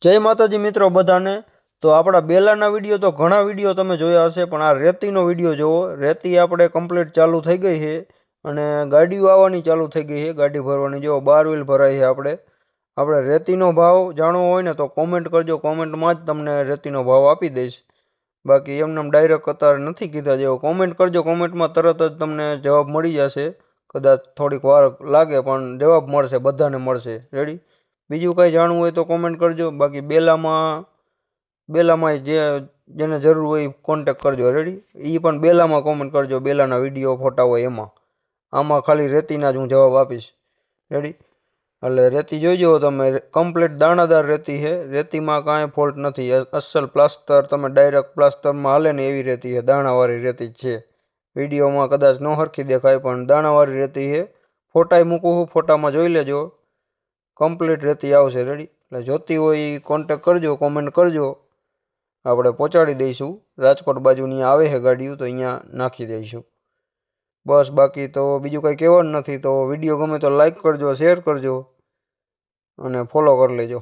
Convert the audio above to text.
જય માતાજી મિત્રો બધાને। તો આપણા બેલાના વિડીયો તો ઘણા વિડીયો તમે જોયા હશે, પણ આ રેતીનો વિડીયો જોવો। રેતી આપણે કમ્પ્લીટ ચાલુ થઈ ગઈ છે અને ગાડીઓ આવવાની ચાલુ થઈ ગઈ છે, ગાડી ભરવાની। જો 12 વ્હીલ ભરાઈ છે। આપણે રેતીનો ભાવ જાણવો હોય ને તો કોમેન્ટ કરજો, કોમેન્ટમાં જ તમને રેતીનો ભાવ આપી દઈશ। બાકી એમને ડાયરેક્ટ અત્યારે નથી કીધા। જેવો કોમેન્ટ કરજો, કોમેન્ટમાં તરત જ તમને જવાબ મળી જશે। કદાચ થોડીક વાર લાગે પણ જવાબ મળશે, બધાને મળશે। રેડી? બીજું કંઈ જાણવું હોય તો કોમેન્ટ કરજો। બાકી બેલામાં જેને જરૂર હોય કોન્ટેક કરજો। રેડી? એ પણ બેલામાં કોમેન્ટ કરજો, બેલાના વિડીયો ફોટા હોય એમાં। આમાં ખાલી રેતીના જ હું જવાબ આપીશ। રેડી? એટલે રેતી જોઈજો તમે, કમ્પ્લીટ દાણાદાર રેતી છે। રેતીમાં કાંઈ ફોલ્ટ નથી, અસલ પ્લાસ્ટર, તમે ડાયરેક્ટ પ્લાસ્ટરમાં હાલે ને એવી રેતી છે, દાણાવાળી રેતી જ છે। વિડીયોમાં કદાચ ન હરખી દેખાય પણ દાણાવાળી રેતી છે। ફોટાય મૂકું છું, ફોટામાં જોઈ લેજો, કમ્પ્લીટ રેતી આવશે। રેડી? એટલે જોતી હોય એ કોન્ટેક કરજો, કોમેન્ટ કરજો, આપણે પહોંચાડી દઈશું। રાજકોટ બાજુની આવે છે ગાડીઓ તો અહીંયા નાખી દઈશું। બસ, બાકી તો બીજું કંઈ કહેવાનું નથી। તો વિડીયો ગમે તો લાઈક કરજો, શેર કરજો અને ફોલો કરી લેજો।